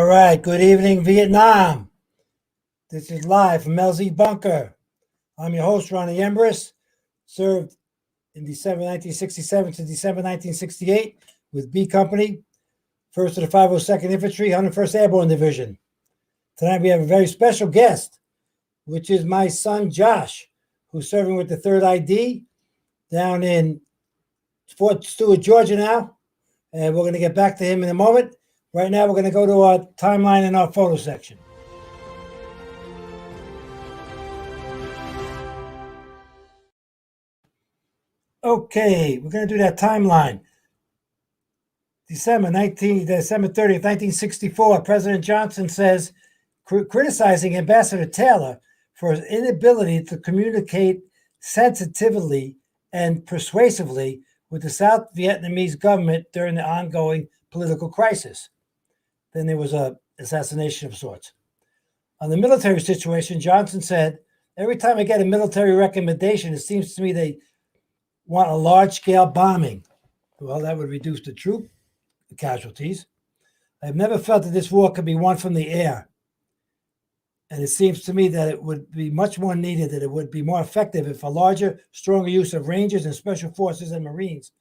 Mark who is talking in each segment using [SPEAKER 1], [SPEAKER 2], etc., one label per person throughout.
[SPEAKER 1] right, good evening, Vietnam. This is live from LZ Bunker. I'm your host, Ronny Ymbras. Served in December 1967 to December 1968 with B Company, 1st of the 502nd Infantry, 101st Airborne Division. Tonight we have a very special guest, which is my son, Josh, who's serving with the 3rd ID down in Fort Stewart, Georgia now. And we're going to get back to him in a moment. Right now, we're going to go to our timeline and our photo section. Okay, we're going to do that timeline. December 30th, 1964, President Johnson says, criticizing Ambassador Taylor for his inability to communicate sensitively and persuasively with the South Vietnamese government during the ongoing political crisis. Then there was an assassination of sorts. On the military situation, Johnson said, every time I get a military recommendation, it seems to me they want a large-scale bombing. Well, that would reduce the troop casualties. I've never felt that this war could be won from the air. And it seems to me that it would be much more needed, that it would be more effective if a larger, stronger use of Rangers and Special Forces and Marines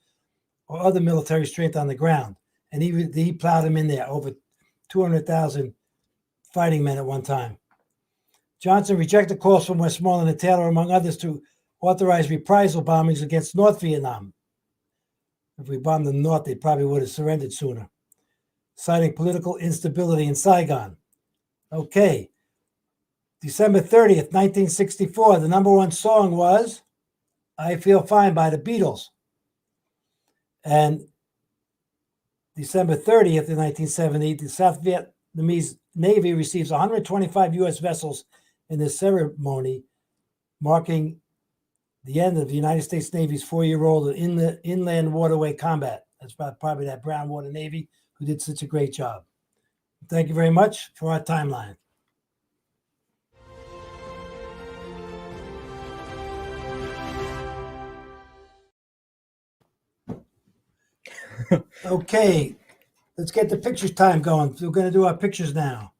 [SPEAKER 1] or other military strength on the ground. And he plowed them in there, over 200,000 fighting men at one time. Johnson rejected calls from Westmoreland and Taylor, among others, to authorize reprisal bombings against North Vietnam. If we bombed the North, they probably would have surrendered sooner, citing political instability in Saigon. Okay. December 30th, 1964, the number one song was I Feel Fine by the Beatles. And December 30th, in 1970, the South Vietnamese Navy receives 125 U.S. vessels in this ceremony, marking the end of the United States Navy's 4-year-old in the inland waterway combat. That's probably that Brown Water Navy who did such a great job. Thank you very much for our timeline. Okay, let's get the pictures time going. We're going to do our pictures now.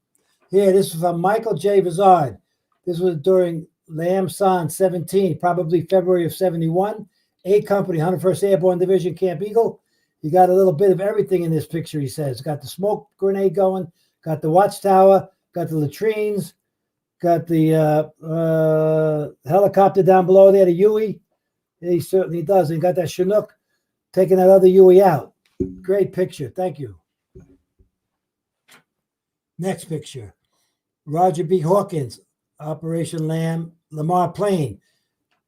[SPEAKER 1] Here, this is from Michael J. Vizard. This was during Lam San 17, probably February of 71. A Company, 101st Airborne Division, Camp Eagle. You got a little bit of everything in this picture, he says. Got the smoke grenade going, got the watchtower, got the latrines, got the helicopter down below there, the Huey. He certainly does. And got that Chinook taking that other Huey out. Great picture. Thank you. Next picture. Roger B. Hawkins, Operation Lamar Plain,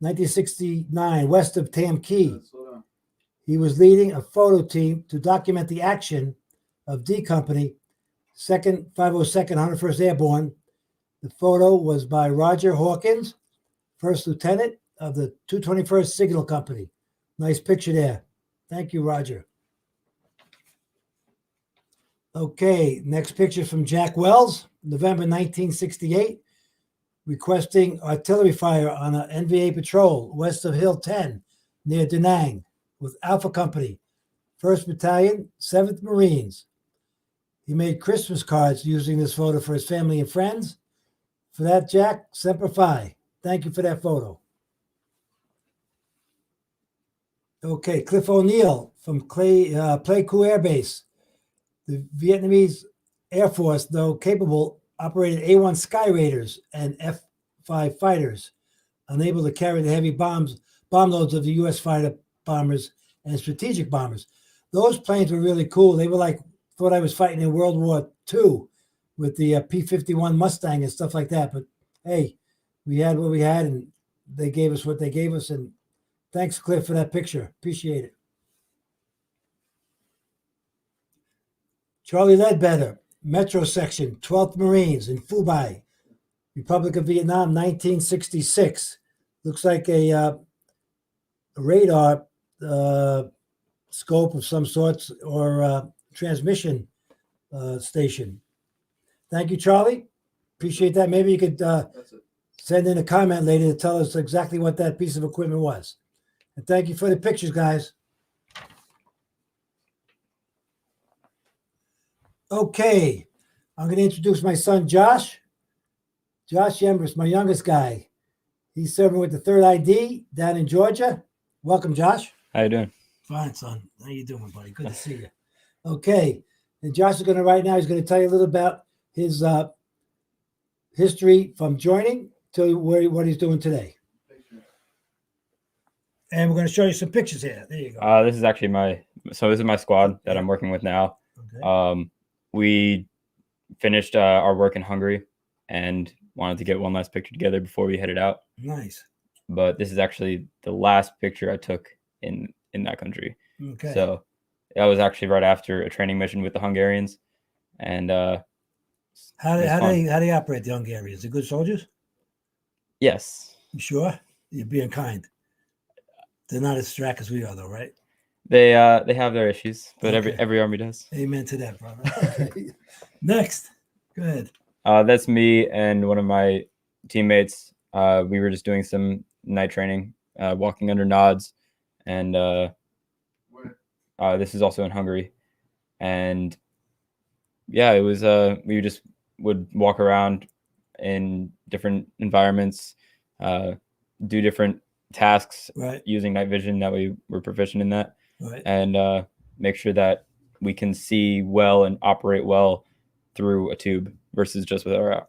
[SPEAKER 1] 1969, west of Tam Key. He was leading a photo team to document the action of D Company, 2nd 502nd 101st Airborne. The photo was by Roger Hawkins, First Lieutenant of the 221st Signal Company. Nice picture there. Thank you, Roger. Okay, next picture from Jack Wells, November 1968, requesting artillery fire on an NVA patrol west of Hill 10 near Da Nang with Alpha Company, 1st Battalion, 7th Marines. He made Christmas cards using this photo for his family and friends. For that, Jack, Semper Fi. Thank you for that photo. Okay, Cliff O'Neill from Pleiku Air Base. The Vietnamese Air Force, though capable, operated A-1 Sky Raiders and F-5 fighters, unable to carry the heavy bomb loads of the U.S. fighter bombers and strategic bombers. Those planes were really cool. They were like, thought I was fighting in World War II with the P-51 Mustang and stuff like that. But hey, we had what we had, and they gave us what they gave us. And thanks, Cliff, for that picture. Appreciate it. Charlie Ledbetter, Metro Section, 12th Marines in Phu Bai, Republic of Vietnam, 1966. Looks like a radar scope of some sorts or transmission station. Thank you, Charlie. Appreciate that. Maybe you could send in a comment later to tell us exactly what that piece of equipment was. And thank you for the pictures, guys. Okay. I'm going to introduce my son, Josh. Josh Ymbras, my youngest guy. He's serving with the 3rd ID down in Georgia. Welcome, Josh.
[SPEAKER 2] How you doing?
[SPEAKER 1] Fine, son. How you doing, buddy? Good to see you. Okay. And Josh is going to right now, he's going to tell you a little about his history from joining to what he's doing today. And we're going to show you some pictures here. There you go.
[SPEAKER 2] This is actually this is my squad that I'm working with now. Okay. We finished our work in Hungary and wanted to get one last picture together before we headed out.
[SPEAKER 1] Nice.
[SPEAKER 2] But this is actually the last picture I took in that country.
[SPEAKER 1] Okay.
[SPEAKER 2] So that was actually right after a training mission with the Hungarians. And
[SPEAKER 1] how do they operate, the Hungarians? They're good soldiers?
[SPEAKER 2] Yes.
[SPEAKER 1] You sure? You're being kind. They're not as strack as we are, though, right?
[SPEAKER 2] They have their issues, but
[SPEAKER 1] okay.
[SPEAKER 2] every army does.
[SPEAKER 1] Amen to that, brother. Okay. Next. Go ahead.
[SPEAKER 2] That's me and one of my teammates. We were just doing some night training, walking under nods, and this is also in Hungary. And yeah, it was we just would walk around in different environments, do different tasks,
[SPEAKER 1] right,
[SPEAKER 2] using night vision. That we were proficient in that,
[SPEAKER 1] right,
[SPEAKER 2] and make sure that we can see well and operate well through a tube versus just with our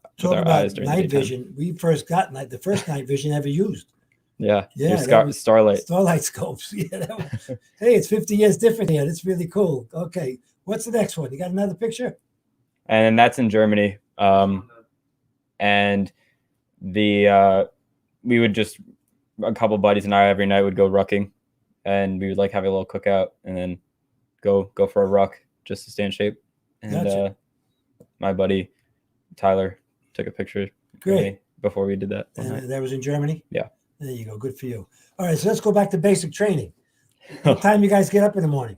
[SPEAKER 2] eyes during
[SPEAKER 1] night vision. We first got the first night vision ever used.
[SPEAKER 2] Yeah,
[SPEAKER 1] Starlight scopes. Yeah, hey, it's 50 years different here. It's really cool. Okay, what's the next one? You got another picture?
[SPEAKER 2] And that's in Germany. And we would just, a couple buddies and I every night would go rucking, and we would like have a little cookout and then go for a ruck just to stay in shape. And
[SPEAKER 1] gotcha.
[SPEAKER 2] My buddy Tyler took a picture before we did that.
[SPEAKER 1] And that was in Germany?
[SPEAKER 2] Yeah.
[SPEAKER 1] There you go. Good for you. All right, so let's go back to basic training. What time you guys get up in the morning?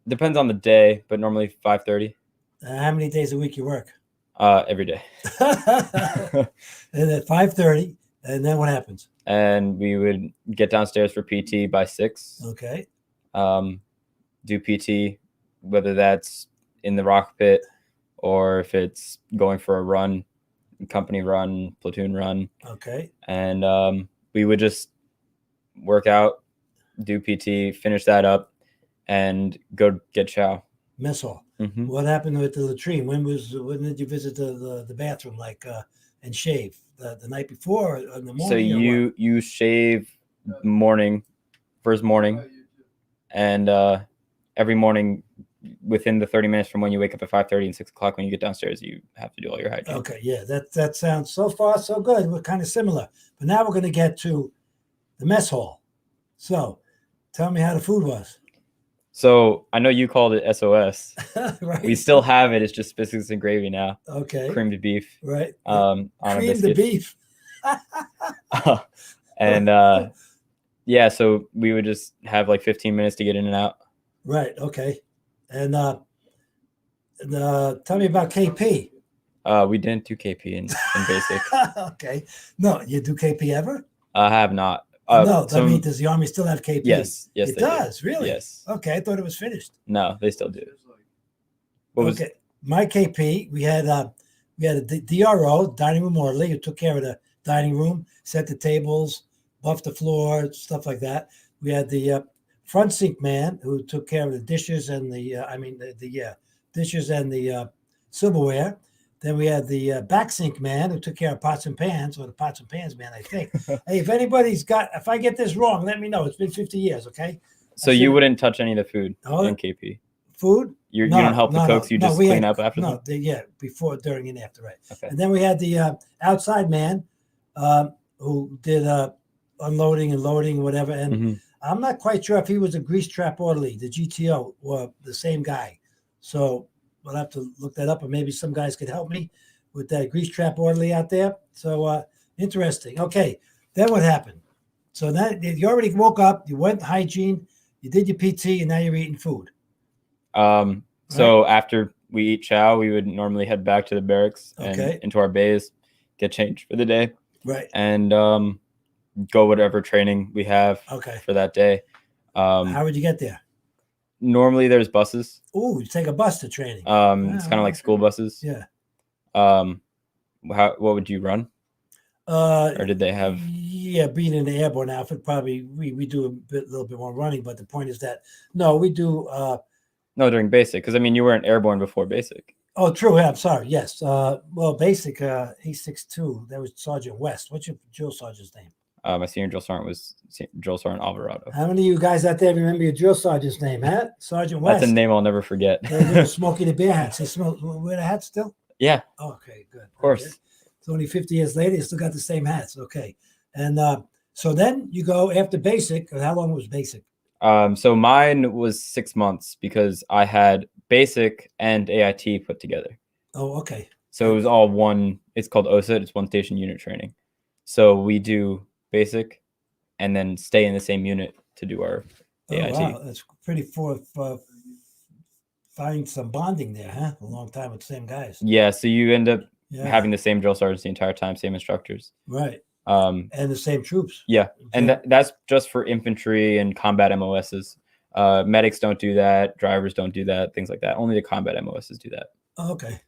[SPEAKER 2] Depends on the day, but normally 5:30.
[SPEAKER 1] How many days a week you work?
[SPEAKER 2] Every day.
[SPEAKER 1] And at 5:30, and then what happens?
[SPEAKER 2] And we would get downstairs for PT by 6.
[SPEAKER 1] Okay.
[SPEAKER 2] Do PT, whether that's in the rock pit or if it's going for a run, company run, platoon run.
[SPEAKER 1] Okay.
[SPEAKER 2] And we would just work out, do PT, finish that up, and go get chow.
[SPEAKER 1] Mess hall.
[SPEAKER 2] Mm-hmm.
[SPEAKER 1] What happened with the latrine? When did you visit the bathroom, and shave? The night before or in the morning?
[SPEAKER 2] So you shave first morning, and every morning within the 30 minutes from when you wake up at 5:30 and 6 o'clock, when you get downstairs, you have to do all your hygiene.
[SPEAKER 1] Okay, yeah, that sounds so far so good. We're kind of similar, but now we're going to get to the mess hall. So, tell me how the food was.
[SPEAKER 2] So I know you called it SOS.
[SPEAKER 1] Right.
[SPEAKER 2] We still have it. It's just biscuits and gravy now.
[SPEAKER 1] Okay.
[SPEAKER 2] Creamed beef.
[SPEAKER 1] Right.
[SPEAKER 2] On
[SPEAKER 1] creamed beef.
[SPEAKER 2] And yeah, so we would just have like 15 minutes to get in and out.
[SPEAKER 1] Right. Okay. And tell me about KP.
[SPEAKER 2] We didn't do KP in basic.
[SPEAKER 1] Okay. No, you do KP ever?
[SPEAKER 2] I have not.
[SPEAKER 1] No, I mean, does the Army still have KP?
[SPEAKER 2] Yes,
[SPEAKER 1] it does.
[SPEAKER 2] Do.
[SPEAKER 1] Really?
[SPEAKER 2] Yes.
[SPEAKER 1] Okay, I thought it was finished.
[SPEAKER 2] No, they still do.
[SPEAKER 1] My KP, we had a DRO, dining room orderly, who took care of the dining room, set the tables, buffed the floor, stuff like that. We had the front sink man who took care of the dishes and the dishes and the silverware. Then we had the back sink man who took care of pots and pans, or the pots and pans man, I think. Hey, if I get this wrong, let me know. It's been 50 years, okay?
[SPEAKER 2] So you wouldn't touch any of the food in KP?
[SPEAKER 1] Food?
[SPEAKER 2] You don't help the cooks, you just clean up after them?
[SPEAKER 1] Before, during, and after, right.
[SPEAKER 2] Okay.
[SPEAKER 1] And then we had the outside man who did unloading and loading, whatever. And I'm not quite sure if he was a grease trap orderly, the GTO, or the same guy. So we'll have to look that up, or maybe some guys could help me with that grease trap orderly out there. So interesting. Okay, then what happened? So that you already woke up, you went hygiene, you did your PT, and now you're eating food.
[SPEAKER 2] So after we eat chow, we would normally head back to the barracks and into our bays, get changed for the day.
[SPEAKER 1] Right.
[SPEAKER 2] And go whatever training we have for that day.
[SPEAKER 1] How would you get there?
[SPEAKER 2] Normally there's buses.
[SPEAKER 1] Oh, you take a bus to training.
[SPEAKER 2] It's kind of like school buses.
[SPEAKER 1] Yeah.
[SPEAKER 2] What would you run? Or did they have?
[SPEAKER 1] Yeah, being in the airborne outfit, probably we do a little bit more running. But the point is that no, we do.
[SPEAKER 2] No, during basic, because I mean you weren't airborne before basic.
[SPEAKER 1] Oh, true. Yeah, I'm sorry. Yes. Well, basic A62. That was Sergeant West. What's your drill sergeant's name?
[SPEAKER 2] My senior drill sergeant was Drill Sergeant Alvarado.
[SPEAKER 1] How many of you guys out there remember your drill sergeant's name? Huh? Sergeant West.
[SPEAKER 2] That's a name I'll never forget.
[SPEAKER 1] Smokey the Bear hats. They wear the hats still?
[SPEAKER 2] Yeah.
[SPEAKER 1] Okay, good.
[SPEAKER 2] Of course.
[SPEAKER 1] Okay. It's only 50 years later. You still got the same hats. Okay. And so then you go after basic. How long was basic?
[SPEAKER 2] So mine was 6 months because I had basic and AIT put together.
[SPEAKER 1] Oh, okay.
[SPEAKER 2] So it was all one. It's called OSUT. It's one station unit training. So we do basic and then stay in the same unit to do our AIT.
[SPEAKER 1] Wow. That's pretty find some bonding there, huh? A long time with the same guys.
[SPEAKER 2] Yeah. So you end up having the same drill sergeants the entire time, same instructors.
[SPEAKER 1] Right. And the same troops.
[SPEAKER 2] Yeah. And that's just for infantry and combat MOSs. Medics don't do that. Drivers don't do that. Things like that. Only the combat MOSs do that.
[SPEAKER 1] Okay.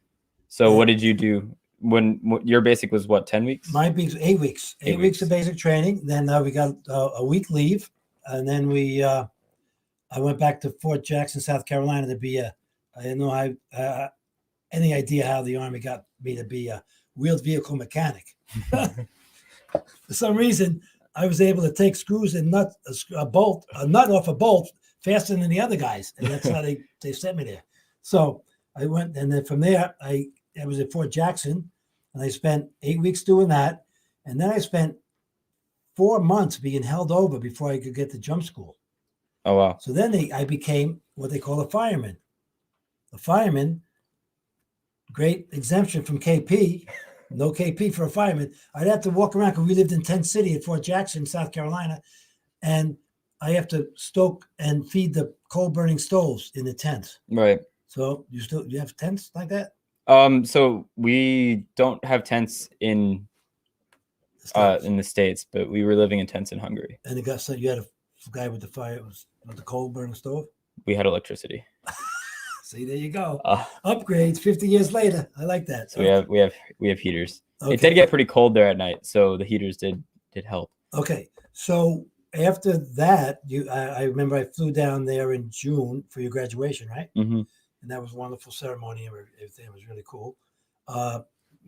[SPEAKER 2] So what did you do when your basic was what, 10 weeks?
[SPEAKER 1] My basic was 8 weeks. 8 weeks of basic training. Then we got a week leave. And then I went back to Fort Jackson, South Carolina to be I didn't know any idea how the Army got me to be a wheeled vehicle mechanic. For some reason, I was able to take screws and nut off a bolt faster than the other guys, and that's how they sent me there. So I went, and then from there, I was at Fort Jackson, and I spent 8 weeks doing that, and then I spent 4 months being held over before I could get to jump school.
[SPEAKER 2] Oh wow!
[SPEAKER 1] So then I became what they call a fireman. A fireman, great exemption from KP. No KP for a fireman. I'd have to walk around because we lived in Tent City at Fort Jackson, South Carolina, and I have to stoke and feed the coal burning stoves in the tents.
[SPEAKER 2] Right.
[SPEAKER 1] So you have tents like that?
[SPEAKER 2] So we don't have tents in the States, but we were living in tents in Hungary.
[SPEAKER 1] And you had a guy with the coal burning stove?
[SPEAKER 2] We had electricity.
[SPEAKER 1] See, there you go. Upgrades 50 years later. I like that.
[SPEAKER 2] So we have heaters. Okay. It did get pretty cold there at night, so the heaters did help.
[SPEAKER 1] Okay. So after that, I remember I flew down there in June for your graduation, right?
[SPEAKER 2] Mm-hmm.
[SPEAKER 1] And that was a wonderful ceremony. Everything was really cool.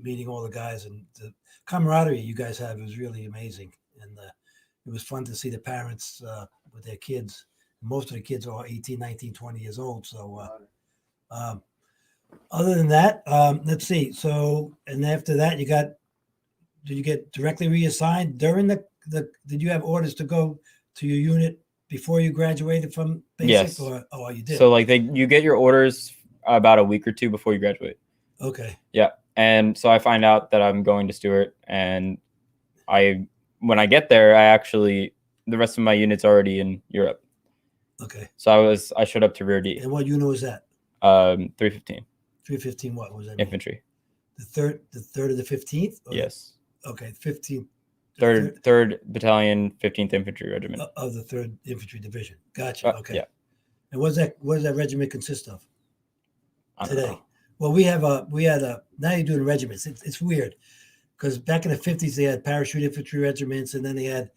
[SPEAKER 1] Meeting all the guys, and the camaraderie you guys have is really amazing. And it was fun to see the parents with their kids. Most of the kids are 18, 19, 20 years old. So other than that, let's see. So, and after that, did you get directly reassigned during did you have orders to go to your unit before you graduated from basic?
[SPEAKER 2] Yes.
[SPEAKER 1] Or you did?
[SPEAKER 2] So like you get your orders about a week or two before you graduate.
[SPEAKER 1] Okay.
[SPEAKER 2] Yeah. And so I find out that I'm going to Stewart, and when I get there, the rest of my unit's already in Europe.
[SPEAKER 1] Okay.
[SPEAKER 2] So I showed up to Rear D.
[SPEAKER 1] And what unit was that?
[SPEAKER 2] 315.
[SPEAKER 1] 315. What was that?
[SPEAKER 2] Infantry.
[SPEAKER 1] The third of the 15th?
[SPEAKER 2] Yes.
[SPEAKER 1] Okay. 15th.
[SPEAKER 2] Third Battalion, 15th Infantry Regiment.
[SPEAKER 1] Of the 3rd Infantry Division. Gotcha. Okay.
[SPEAKER 2] Yeah.
[SPEAKER 1] And what does that regiment consist of today?
[SPEAKER 2] Know.
[SPEAKER 1] Well, we had now you're doing regiments. It's weird because back in the 50s they had parachute infantry regiments, and then they had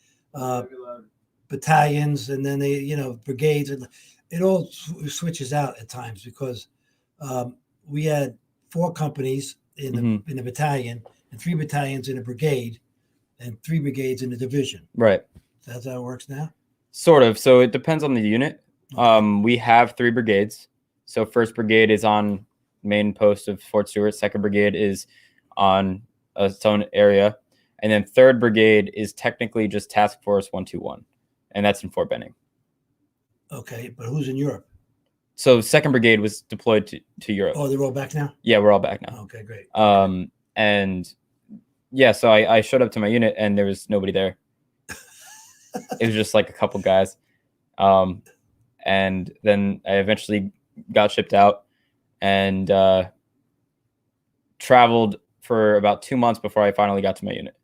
[SPEAKER 1] battalions, and then brigades, and it all switches out at times because we had 4 companies in the battalion, and 3 battalions in a brigade, and 3 brigades in a division.
[SPEAKER 2] Right.
[SPEAKER 1] That's how it works now?
[SPEAKER 2] Sort of. So it depends on the unit. Okay. We have 3 brigades. So 1st Brigade is on main post of Fort Stewart. 2nd Brigade is on its own area. And then 3rd Brigade is technically just Task Force 121. And that's in Fort Benning.
[SPEAKER 1] Okay. But who's in Europe?
[SPEAKER 2] So 2nd Brigade was deployed to Europe.
[SPEAKER 1] Oh, they're all back now?
[SPEAKER 2] Yeah, we're all back now.
[SPEAKER 1] Okay, great.
[SPEAKER 2] And yeah, so I showed up to my unit and there was nobody there. It was just like a couple guys. And then I eventually got shipped out and traveled for about 2 months before I finally got to my unit.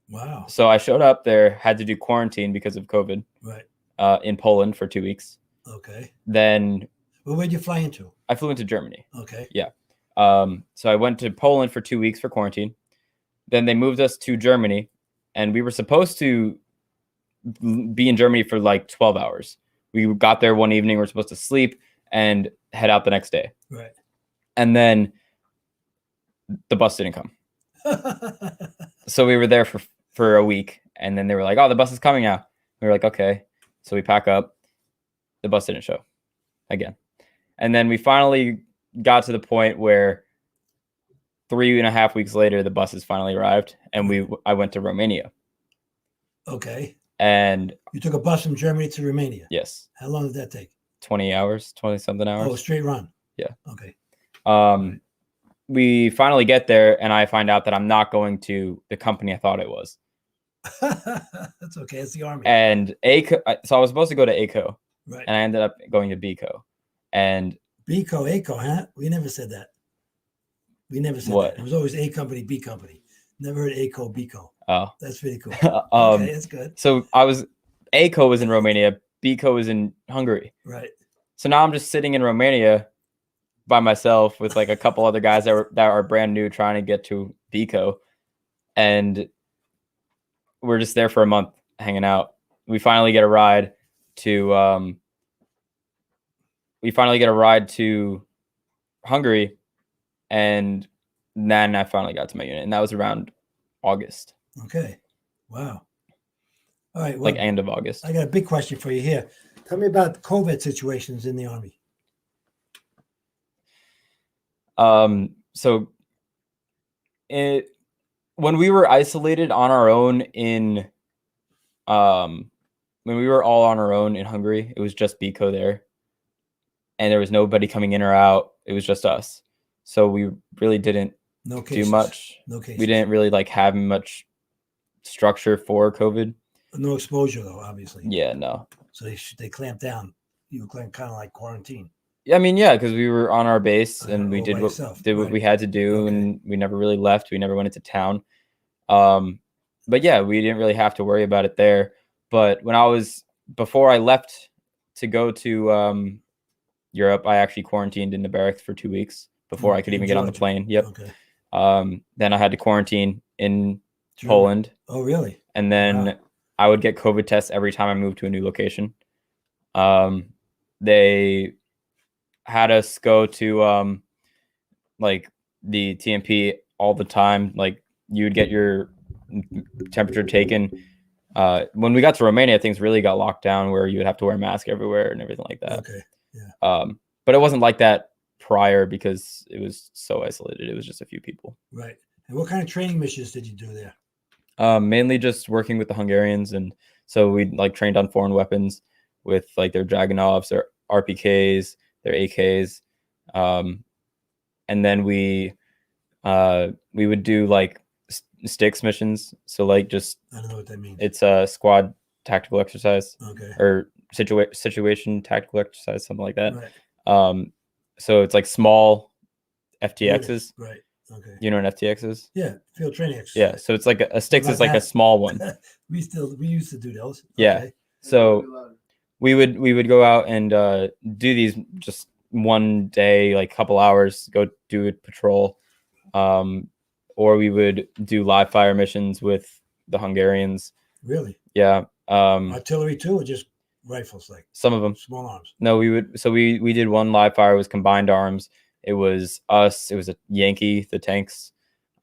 [SPEAKER 1] Wow.
[SPEAKER 2] So I showed up there, had to do quarantine because of COVID.
[SPEAKER 1] Right.
[SPEAKER 2] In Poland for 2 weeks.
[SPEAKER 1] Okay.
[SPEAKER 2] Then
[SPEAKER 1] Well, where'd you fly into?
[SPEAKER 2] I flew into Germany.
[SPEAKER 1] Okay.
[SPEAKER 2] So I went to Poland for 2 weeks for quarantine. Then they moved us to Germany, and we were supposed to be in Germany for like 12 hours. We got there one evening. We were supposed to sleep and head out the next day.
[SPEAKER 1] Right.
[SPEAKER 2] And then the bus didn't come. So we were there for a week, and then they were like, "Oh, the bus is coming now." We were like, "Okay." So we pack up. The bus didn't show again. And then we finally got to the point where 3.5 weeks later, the buses finally arrived, and I went to Romania.
[SPEAKER 1] Okay.
[SPEAKER 2] And
[SPEAKER 1] you took a bus from Germany to Romania?
[SPEAKER 2] Yes.
[SPEAKER 1] How long did that take?
[SPEAKER 2] 20 hours, 20 something hours.
[SPEAKER 1] Oh, straight run.
[SPEAKER 2] Yeah.
[SPEAKER 1] Okay.
[SPEAKER 2] We finally get there, and I find out that I'm not going to the company I thought it was.
[SPEAKER 1] That's okay. It's the Army.
[SPEAKER 2] And so I was supposed to go to ACO,
[SPEAKER 1] right?
[SPEAKER 2] And I ended up going to BCO. And
[SPEAKER 1] ACO, huh? We never said that. We never said
[SPEAKER 2] what?
[SPEAKER 1] That. It was always A company, B company. Never heard ACO, BCO.
[SPEAKER 2] Oh,
[SPEAKER 1] that's really cool. Okay, that's good.
[SPEAKER 2] So ACO was in Romania, BCO was in Hungary.
[SPEAKER 1] Right.
[SPEAKER 2] So now I'm just sitting in Romania by myself with like a couple other guys that are brand new trying to get to BCO, and we're just there for a month hanging out. We finally get a ride to Hungary, and then I finally got to my unit, and that was around August.
[SPEAKER 1] Okay. Wow. All right. Well,
[SPEAKER 2] like end of August.
[SPEAKER 1] I got a big question for you here. Tell me about COVID situations in the Army.
[SPEAKER 2] So when we were isolated on our own when we were all on our own in Hungary, it was just BCO there, and there was nobody coming in or out. It was just us. So we really didn't do much.
[SPEAKER 1] No cases.
[SPEAKER 2] We didn't really like have much structure for COVID.
[SPEAKER 1] No exposure though, obviously.
[SPEAKER 2] Yeah, no.
[SPEAKER 1] So they clamped down. You were kind of like quarantine.
[SPEAKER 2] I mean, yeah, because we were on our base and we did what we had to do, and we never really left. We never went into town. But yeah, we didn't really have to worry about it there. But before I left to go to Europe, I actually quarantined in the barracks for 2 weeks before I could even get on the plane. Yep. Okay. Then I had to quarantine in Poland.
[SPEAKER 1] Oh, really?
[SPEAKER 2] And then I would get COVID tests every time I moved to a new location. They had us go to like the TMP all the time. Like you would get your temperature taken. When we got to Romania, things really got locked down where you would have to wear a mask everywhere and everything like that.
[SPEAKER 1] Okay. Yeah.
[SPEAKER 2] But it wasn't like that prior because it was so isolated. It was just a few people.
[SPEAKER 1] Right. And what kind of training missions did you do there?
[SPEAKER 2] Mainly just working with the Hungarians, and so we like trained on foreign weapons with like their Dragunovs, their RPKs, their AKs, and then we would do like sticks missions. So like just
[SPEAKER 1] I don't know what that means.
[SPEAKER 2] It's a squad tactical exercise,
[SPEAKER 1] okay,
[SPEAKER 2] or situation tactical exercise, something like that.
[SPEAKER 1] Right.
[SPEAKER 2] So it's like small FTXs.
[SPEAKER 1] Right. Okay.
[SPEAKER 2] You know what an FTX is?
[SPEAKER 1] Yeah, field training exercise.
[SPEAKER 2] Yeah, so it's like a sticks is like a small one.
[SPEAKER 1] we used to do those.
[SPEAKER 2] Yeah.
[SPEAKER 1] Okay.
[SPEAKER 2] So we would go out and do these just one day, like couple hours, go do a patrol, or we would do live fire missions with the Hungarians.
[SPEAKER 1] Really?
[SPEAKER 2] Yeah.
[SPEAKER 1] Artillery too, or just rifles, like
[SPEAKER 2] some of them
[SPEAKER 1] small arms?
[SPEAKER 2] No, we did one live fire. It was combined arms. It was us. It was a Yankee, the tanks,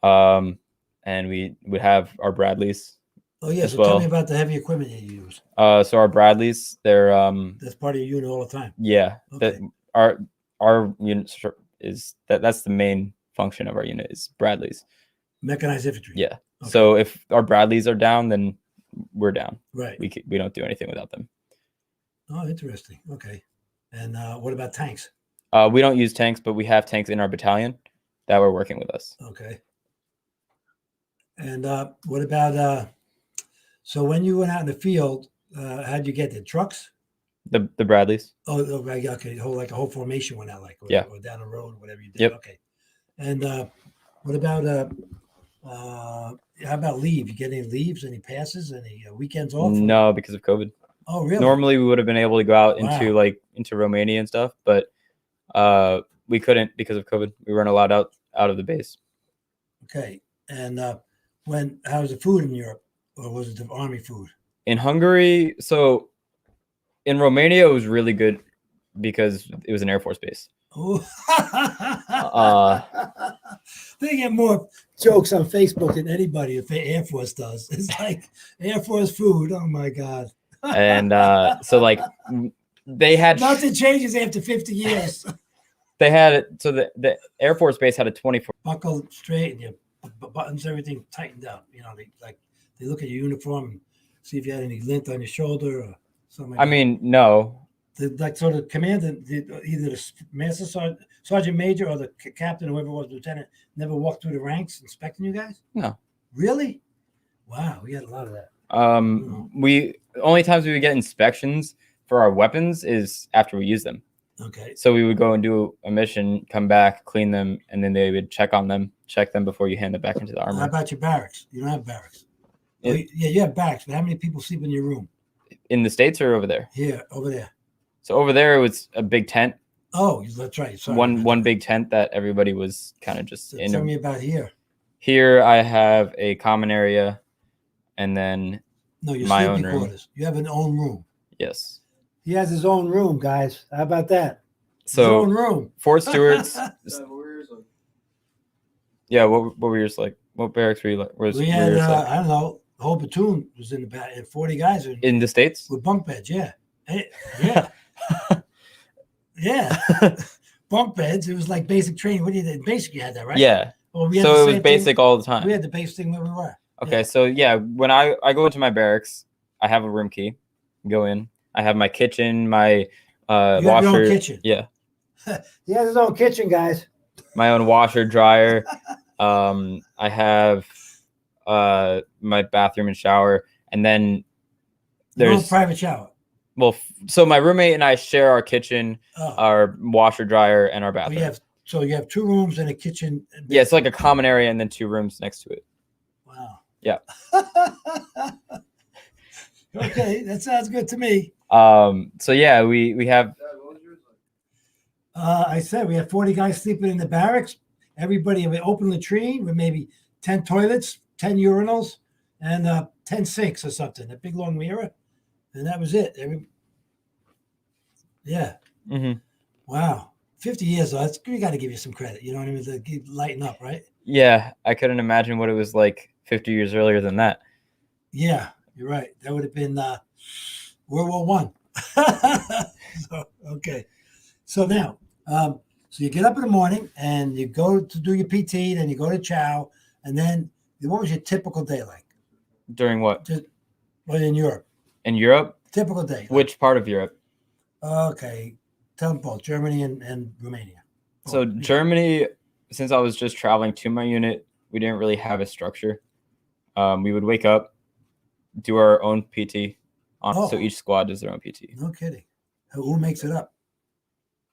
[SPEAKER 2] and we would have our Bradleys.
[SPEAKER 1] Oh yeah, so tell me about the heavy equipment you use.
[SPEAKER 2] So our Bradleys, they're
[SPEAKER 1] that's part of your unit all the time.
[SPEAKER 2] Yeah, okay. Our unit is that's the main function of our unit is Bradleys.
[SPEAKER 1] Mechanized infantry.
[SPEAKER 2] Yeah. Okay. So if our Bradleys are down, then we're down.
[SPEAKER 1] Right.
[SPEAKER 2] We don't do anything without them.
[SPEAKER 1] Oh, interesting. Okay. And what about tanks?
[SPEAKER 2] We don't use tanks, but we have tanks in our battalion that were working with us.
[SPEAKER 1] Okay. And what about so when you went out in the field, how'd you get there? Trucks?
[SPEAKER 2] The Bradleys.
[SPEAKER 1] Oh, okay. Like a whole formation went out, or down the road, whatever you did.
[SPEAKER 2] Yep.
[SPEAKER 1] Okay. And what about how about leave? You get any leaves, any passes, any weekends off?
[SPEAKER 2] No, because of COVID.
[SPEAKER 1] Oh, really?
[SPEAKER 2] Normally, we would have been able to go out into
[SPEAKER 1] Wow.
[SPEAKER 2] into Romania and stuff, but we couldn't because of COVID. We weren't allowed out of the base.
[SPEAKER 1] Okay. And how was the food in Europe, or was it the army food?
[SPEAKER 2] In Hungary, so in Romania, it was really good because it was an Air Force base.
[SPEAKER 1] Oh. They get more jokes on Facebook than anybody if the Air Force does. It's like Air Force food. Oh my God.
[SPEAKER 2] And so like they had
[SPEAKER 1] nothing changes after 50 years.
[SPEAKER 2] They had so the Air Force base had a 24
[SPEAKER 1] buckle straight and your buttons, everything tightened up. You know, they look at your uniform and see if you had any lint on your shoulder or something. Like
[SPEAKER 2] I mean, no.
[SPEAKER 1] So the commander, either the master sergeant major or the captain, whoever was lieutenant, never walked through the ranks inspecting you guys.
[SPEAKER 2] No.
[SPEAKER 1] Really? Wow, we had a lot of that.
[SPEAKER 2] We only times we would get inspections for our weapons is after we use them.
[SPEAKER 1] Okay.
[SPEAKER 2] So we would go and do a mission, come back, clean them, and then they would check them before you hand them back into the armory.
[SPEAKER 1] How about your barracks? You don't have barracks. Yeah, you have barracks, but how many people sleep in your room?
[SPEAKER 2] In the States or over there?
[SPEAKER 1] Here, over there.
[SPEAKER 2] So over there, it was a big tent.
[SPEAKER 1] Oh, that's right. Sorry,
[SPEAKER 2] one big tent that everybody was kind of just in.
[SPEAKER 1] Tell me about here.
[SPEAKER 2] Here, I have a common area, and then
[SPEAKER 1] my own quarters. You have an own room.
[SPEAKER 2] Yes.
[SPEAKER 1] He has his own room, guys. How about that?
[SPEAKER 2] So,
[SPEAKER 1] his own room.
[SPEAKER 2] Fort Stewart's. Yeah, what were yours like? What barracks were you like?
[SPEAKER 1] We had, I don't know, the whole platoon was in the back. 40 guys
[SPEAKER 2] in the States
[SPEAKER 1] with bunk beds. Yeah, yeah, yeah. Bunk beds. It was like basic training. What do you? Basic, you had that, right?
[SPEAKER 2] Yeah.
[SPEAKER 1] Well,
[SPEAKER 2] so it was basic all the time.
[SPEAKER 1] We had the basic thing where we were.
[SPEAKER 2] Okay, yeah. So yeah, when I go into my barracks, I have a room key. Go in. I have my kitchen, my washer.
[SPEAKER 1] Have your own kitchen.
[SPEAKER 2] Yeah.
[SPEAKER 1] He has his own kitchen, guys.
[SPEAKER 2] My own washer, dryer. I have my bathroom and shower, and then there's
[SPEAKER 1] private shower.
[SPEAKER 2] Well, so my roommate and I share our kitchen, our washer, dryer, and our bathroom.
[SPEAKER 1] So you have 2 rooms and a kitchen.
[SPEAKER 2] Yeah, it's like a common area and then 2 rooms next to it.
[SPEAKER 1] Wow.
[SPEAKER 2] Yeah.
[SPEAKER 1] Okay, that sounds good to me.
[SPEAKER 2] So yeah, we have.
[SPEAKER 1] I said we have 40 guys sleeping in the barracks. Everybody have an open latrine with maybe 10 toilets, 10 urinals, and 10 sinks or something. A big long mirror, and that was it. Yeah.
[SPEAKER 2] Mm-hmm.
[SPEAKER 1] Wow. 50 years though. We got to give you some credit. You know what I mean? To lighten up, right?
[SPEAKER 2] Yeah, I couldn't imagine what it was like 50 years earlier than that.
[SPEAKER 1] Yeah, you're right. That would have been World War I. Okay. So now, so you get up in the morning and you go to do your PT, then you go to chow, and then what was your typical day like?
[SPEAKER 2] During what?
[SPEAKER 1] In Europe.
[SPEAKER 2] In Europe?
[SPEAKER 1] Typical day.
[SPEAKER 2] Which part of Europe?
[SPEAKER 1] Okay. Tell them both, Germany and Romania.
[SPEAKER 2] So Germany, since I was just traveling to my unit, we didn't really have a structure. We would wake up, do our own PT. So each squad does their own PT.
[SPEAKER 1] No kidding. Who makes it up?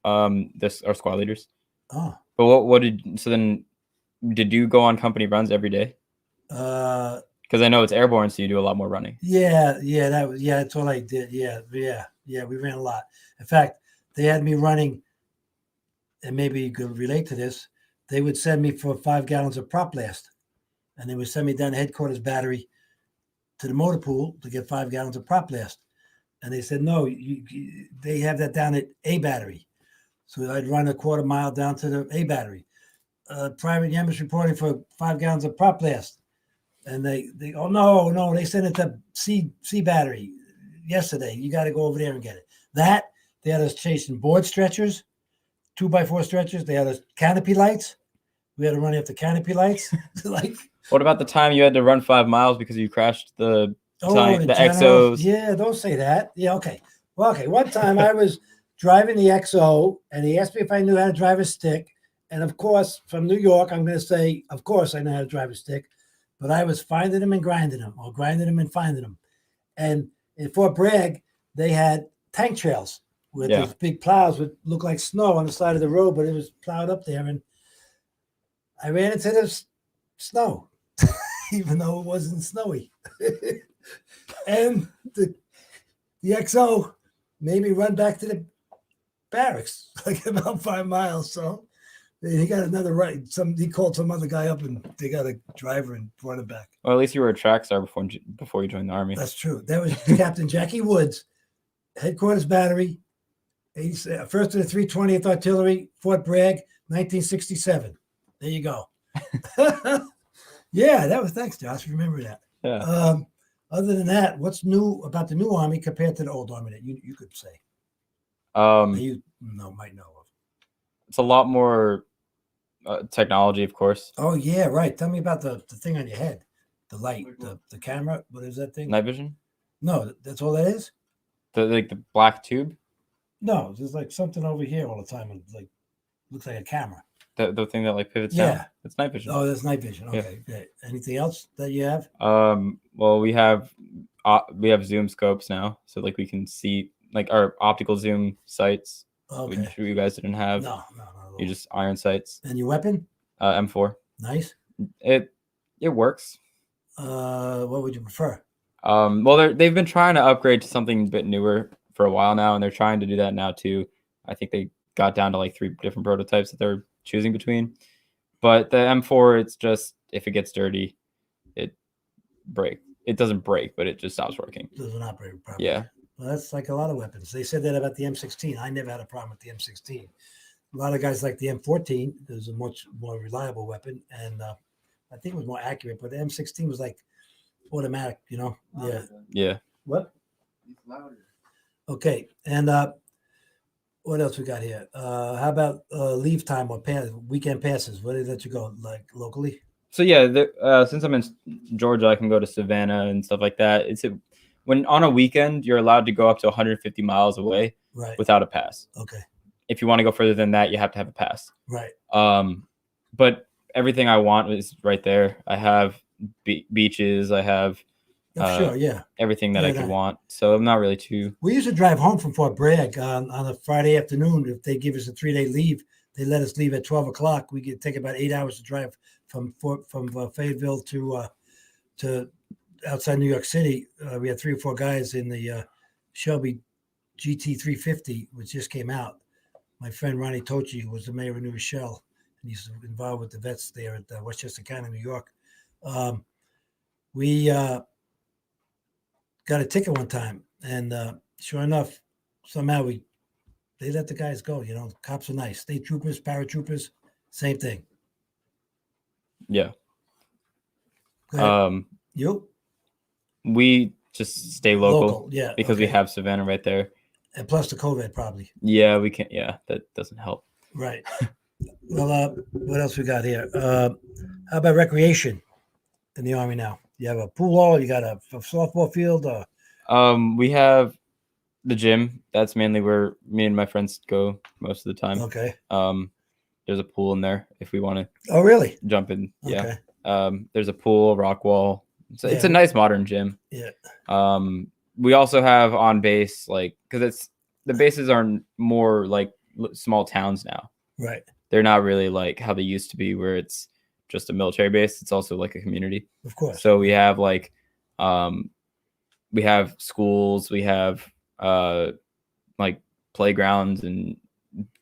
[SPEAKER 2] Our squad leaders.
[SPEAKER 1] Oh.
[SPEAKER 2] But did you go on company runs every day? Because I know it's airborne, so you do a lot more running.
[SPEAKER 1] Yeah, that's all I did. Yeah, we ran a lot. In fact, they had me running, and maybe you could relate to this. They would send me for 5 gallons of prop blast, and they would send me down the headquarters battery to the motor pool to get 5 gallons of prop blast. And they said, no, they have that down at A battery. So I'd run a quarter mile down to the A battery. Private Ymbras reporting for 5 gallons of prop blast. And they oh, no, they sent it to C battery yesterday. You got to go over there and get it. They had us chasing board stretchers, 2x4 stretchers. They had us canopy lights. We had to run after canopy lights.
[SPEAKER 2] What about the time you had to run 5 miles because you crashed the XOs?
[SPEAKER 1] Yeah, don't say that. Yeah, okay. Well, okay. One time I was driving the XO, and he asked me if I knew how to drive a stick. And of course, from New York, I'm going to say, of course, I know how to drive a stick. But I was finding them and grinding them, or grinding them and finding them. And in Fort Bragg, they had tank trails with these big plows would look like snow on the side of the road, but it was plowed up there. And I ran into the snow, even though it wasn't snowy. And the the XO made me run back to the barracks, like about 5 miles. So he got another ride. He called some other guy up, and they got a driver and brought him back.
[SPEAKER 2] Well, at least you were a track star before you joined the Army.
[SPEAKER 1] That's true. That was Captain Jackie Woods, Headquarters Battery, 1st of the 320th Artillery, Fort Bragg, 1967. There you go. Yeah, that was, thanks, Josh. Remember that.
[SPEAKER 2] Yeah.
[SPEAKER 1] Other than that, what's new about the new Army compared to the old Army that you could say? That you might know of.
[SPEAKER 2] It's a lot more technology, of course.
[SPEAKER 1] Oh yeah, right. Tell me about the thing on your head, the light, the camera. What is that thing?
[SPEAKER 2] Night vision.
[SPEAKER 1] No, that's all that is.
[SPEAKER 2] The black tube.
[SPEAKER 1] No, there's like something over here all the time. It like looks like a camera.
[SPEAKER 2] The thing that like pivots
[SPEAKER 1] Yeah.
[SPEAKER 2] down. It's night vision.
[SPEAKER 1] Oh, that's night vision. Okay. Yeah. Anything else that you have?
[SPEAKER 2] Well, we have zoom scopes now, so like we can see like our optical zoom sights,
[SPEAKER 1] Okay.
[SPEAKER 2] which you guys didn't have.
[SPEAKER 1] No.
[SPEAKER 2] You just iron sights.
[SPEAKER 1] And your weapon?
[SPEAKER 2] M4.
[SPEAKER 1] Nice.
[SPEAKER 2] It works.
[SPEAKER 1] What would you prefer?
[SPEAKER 2] Well, they've been trying to upgrade to something a bit newer for a while now, and they're trying to do that now too. I think they got down to like 3 different prototypes that they're choosing between. But the M4, it's just if it gets dirty, it doesn't break, but it just stops working.
[SPEAKER 1] It doesn't operate properly.
[SPEAKER 2] Yeah.
[SPEAKER 1] Well, that's like a lot of weapons. They said that about the M16. I never had a problem with the M16. A lot of guys like the M14. It was a much more reliable weapon, and I think it was more accurate. But the M16 was like automatic, you know. Yeah.
[SPEAKER 2] Yeah.
[SPEAKER 1] What? Okay, and what else we got here? How about leave time or weekend passes? Where did they let you go? Like locally?
[SPEAKER 2] So yeah, since I'm in Georgia, I can go to Savannah and stuff like that. When on a weekend, you're allowed to go up to 150 miles away without a pass.
[SPEAKER 1] Okay.
[SPEAKER 2] If you want to go further than that, you have to have a pass.
[SPEAKER 1] Right.
[SPEAKER 2] But everything I want is right there. I have beaches. I have
[SPEAKER 1] Sure, yeah.
[SPEAKER 2] everything that I could want. So I'm not really too.
[SPEAKER 1] We used to drive home from Fort Bragg on a Friday afternoon. If they give us a 3-day leave, they let us leave at 12 o'clock. We could take about 8 hours to drive from Fayetteville to outside New York City. We had 3 or 4 guys in the Shelby GT 350, which just came out. My friend Ronny Tochi, who was the mayor of New Rochelle, and he's involved with the vets there at Westchester County, New York. We got a ticket one time, and sure enough, somehow they let the guys go. You know, the cops are nice. State troopers, paratroopers, same thing.
[SPEAKER 2] Yeah.
[SPEAKER 1] You?
[SPEAKER 2] We just stay local
[SPEAKER 1] yeah,
[SPEAKER 2] because we have Savannah right there.
[SPEAKER 1] And plus the COVID probably.
[SPEAKER 2] Yeah, we can't. Yeah, that doesn't help.
[SPEAKER 1] Right. Well, what else we got here? How about recreation in the Army now? You have a pool hall. You got a softball field.
[SPEAKER 2] We have the gym. That's mainly where me and my friends go most of the time.
[SPEAKER 1] Okay.
[SPEAKER 2] There's a pool in there if we want to.
[SPEAKER 1] Oh, really?
[SPEAKER 2] Jump in. Yeah.
[SPEAKER 1] Okay.
[SPEAKER 2] There's a pool, rock wall. It's a nice modern gym.
[SPEAKER 1] Yeah.
[SPEAKER 2] We also have on base, like, because the bases are more like small towns now.
[SPEAKER 1] Right.
[SPEAKER 2] They're not really like how they used to be, where it's just a military base. It's also like a community.
[SPEAKER 1] Of course.
[SPEAKER 2] So we have like, we have schools, we have like playgrounds and